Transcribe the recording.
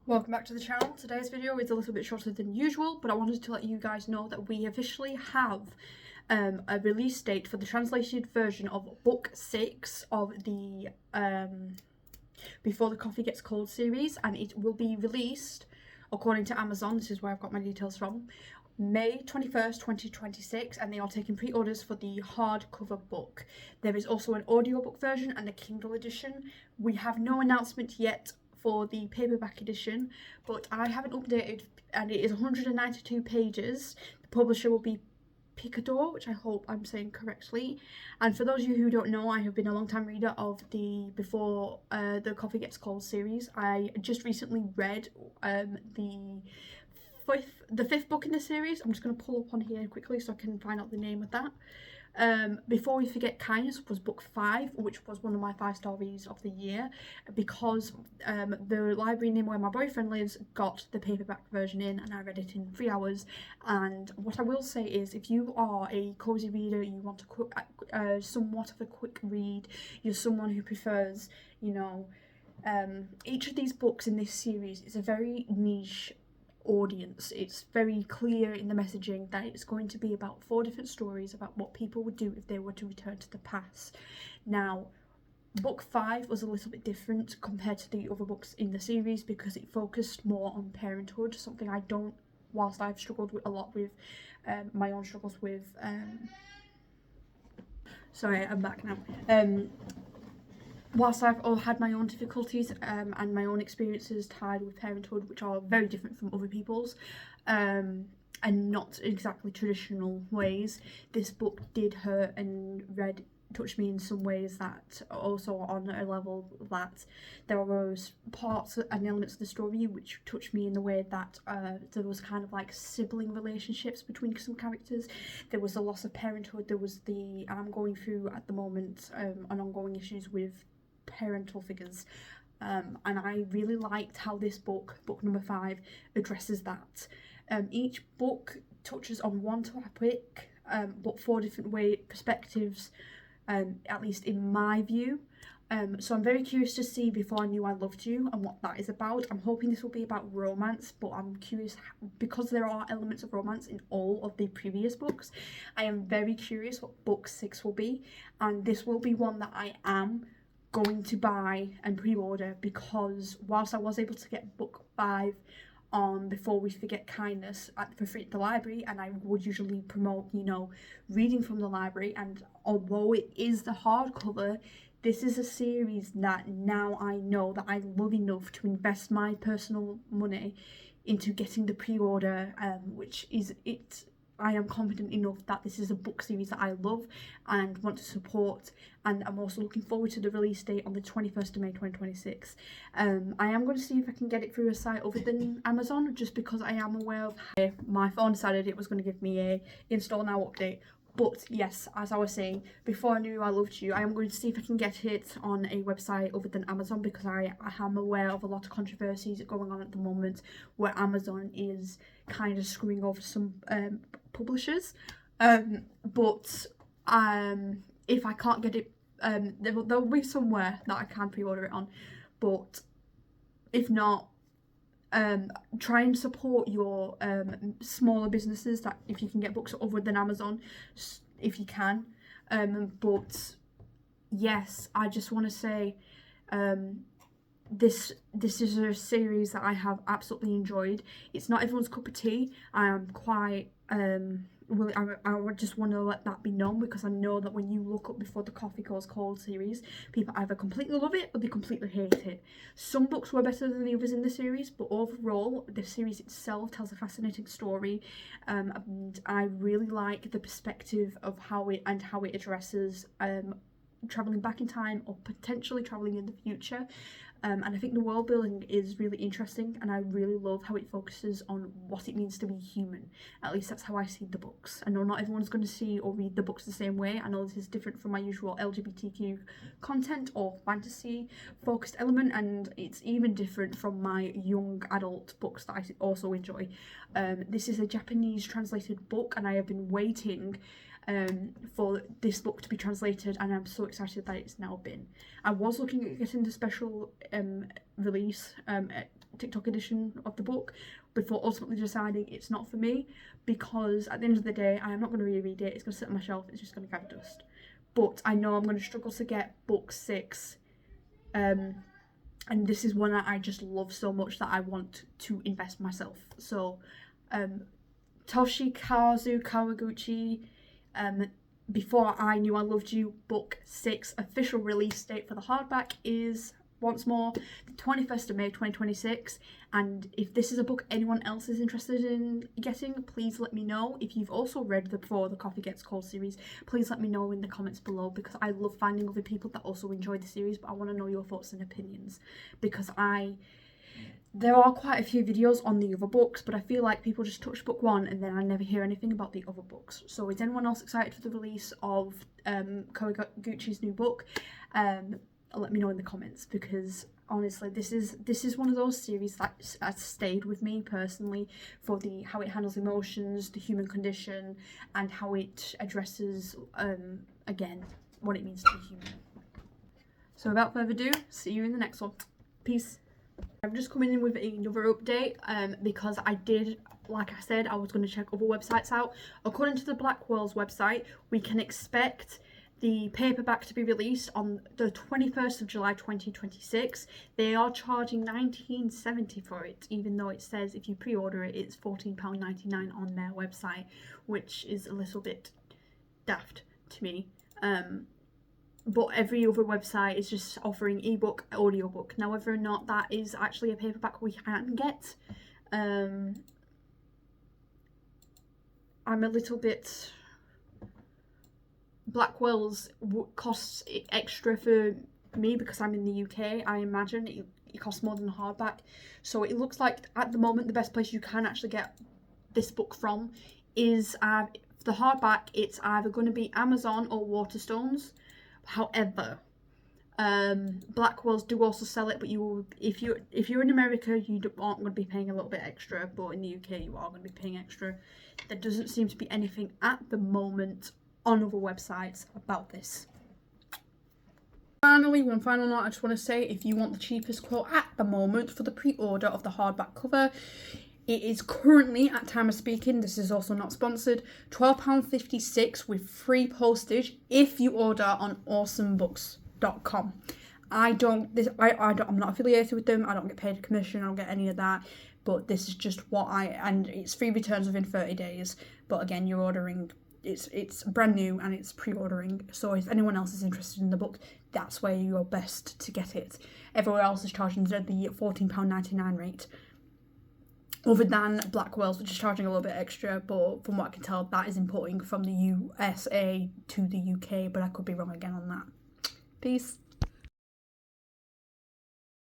Welcome back to the channel. Today's video is a little bit shorter than usual, but I wanted to let you guys know that we officially have a release date for the translated version of Book 6 of the Before the Coffee Gets Cold series, and it will be released, according to Amazon, this is where I've got my details from, May 21st, 2026, and they are taking pre-orders for the hardcover book. There is also an audiobook version and a Kindle edition. We have no announcement yet for the paperback edition, but I haven't updated, and it is 192 pages. The publisher will be Preorder, which I hope I'm saying correctly. And for those of you who don't know, I have been a long time reader of the Before the Coffee Gets Cold series. I just recently read the fifth book in the series. I'm just going to pull up on here quickly so I can find out the name of that. Before We Forget Kindness was book 5, which was one of my 5-star reads of the year, because the library near where my boyfriend lives got the paperback version in, and I read it in 3 hours. And what I will say is, if you are a cozy reader, you want a somewhat of a quick read, you're someone who prefers, each of these books in this series is a very niche audience. It's very clear in the messaging that it's going to be about 4 different stories about what people would do if they were to return to the past. Now, book 5 was a little bit different compared to the other books in the series because it focused more on parenthood, something I don't, whilst I've struggled with a lot with my own struggles with sorry, I'm back now. Whilst I've all had my own difficulties and my own experiences tied with parenthood, which are very different from other people's, and not exactly traditional ways, this book did hurt and touched me in some ways that also on a level that there was parts and elements of the story which touched me in the way that there was kind of like sibling relationships between some characters. There was the loss of parenthood, there was I'm going through at the moment an ongoing issues with parental figures, and I really liked how this book number 5, addresses that. Each book touches on one topic, but 4 different perspectives, at least in my view. So I'm very curious to see Before I Knew I Loved You and what that is about. I'm hoping this will be about romance, but I'm curious because there are elements of romance in all of the previous books. I am very curious what book 6 will be, and this will be one that I am going to buy and pre-order, because whilst I was able to get book 5 on Before We Forget Kindness for free at the library, and I would usually promote reading from the library, and although it is the hardcover, this is a series that now I know that I love enough to invest my personal money into getting the pre-order, which is it. I am confident enough that this is a book series that I love and want to support, and I'm also looking forward to the release date on the 21st of May 2026. I am going to see if I can get it through a site other than Amazon, just because I am aware of how my phone decided it was going to give me a install now update. But yes, as I was saying, Before I Knew I Loved You, I am going to see if I can get it on a website other than Amazon, because I am aware of a lot of controversies going on at the moment where Amazon is kind of screwing over some publishers. But if I can't get it, there'll be somewhere that I can pre-order it on. But if not, try and support your smaller businesses, that if you can get books other than Amazon, if you can. But yes, I just want to say this is a series that I have absolutely enjoyed. It's not everyone's cup of tea. I am quite I just want to let that be known, because I know that when you look up Before the Coffee Goes Cold series, people either completely love it or they completely hate it. Some books were better than the others in the series, but overall the series itself tells a fascinating story, and I really like the perspective of how it addresses travelling back in time or potentially travelling in the future. And I think the world building is really interesting, and I really love how it focuses on what it means to be human. At least that's how I see the books. I know not everyone's going to see or read the books the same way. I know this is different from my usual LGBTQ content or fantasy focused element, and it's even different from my young adult books that I also enjoy. This is a Japanese translated book, and I have been waiting for this book to be translated, and I'm so excited that it's now been. I was looking at getting the special release TikTok edition of the book before ultimately deciding it's not for me, because at the end of the day I am not going to reread it. It's going to sit on my shelf, it's just going to gather dust. But I know I'm going to struggle to get book 6, and this is one that I just love so much that I want to invest myself. So Toshikazu Kawaguchi, Before I Knew I Loved You, book 6, official release date for the hardback is, once more, the 21st of May 2026. And if this is a book anyone else is interested in getting, please let me know. If you've also read the Before the Coffee Gets Cold series, please let me know in the comments below, because I love finding other people that also enjoy the series, but I want to know your thoughts and opinions, because there are quite a few videos on the other books, but I feel like people just touch book 1 and then I never hear anything about the other books. So is anyone else excited for the release of Kawaguchi's new book? Let me know in the comments, because honestly this is one of those series that has stayed with me personally for how it handles emotions, the human condition, and how it addresses again what it means to be human. So without further ado, see you in the next one. Peace. I'm just coming in with another update because I did, like I said, I was going to check other websites out. According to the Blackwell's website, we can expect the paperback to be released on the 21st of July 2026. They are charging $19.70 for it, even though it says if you pre-order it, it's £14.99 on their website, which is a little bit daft to me. But every other website is just offering ebook, audiobook. Now, whether or not that is actually a paperback we can get, I'm a little bit... Blackwell's costs extra for me because I'm in the UK. I imagine it costs more than a hardback. So it looks like at the moment the best place you can actually get this book from is the hardback. It's either going to be Amazon or Waterstones. However, Blackwell's do also sell it, but if you're in America, you aren't going to be paying a little bit extra, but in the UK you are going to be paying extra. There doesn't seem to be anything at the moment on other websites about this. Finally, one final note I just want to say, if you want the cheapest quote at the moment for the pre-order of the hardback cover, it is currently, at time of speaking, this is also not sponsored, £12.56 with free postage if you order on awesomebooks.com. I'm not affiliated with them, I don't get paid a commission, I don't get any of that, but this is just and it's free returns within 30 days, but again, you're ordering, it's brand new and it's pre-ordering, so if anyone else is interested in the book, that's where you're best to get it. Everywhere else is charging the £14.99 rate. Other than Blackwell's, which is charging a little bit extra, but from what I can tell, that is importing from the USA to the UK, but I could be wrong again on that. Peace.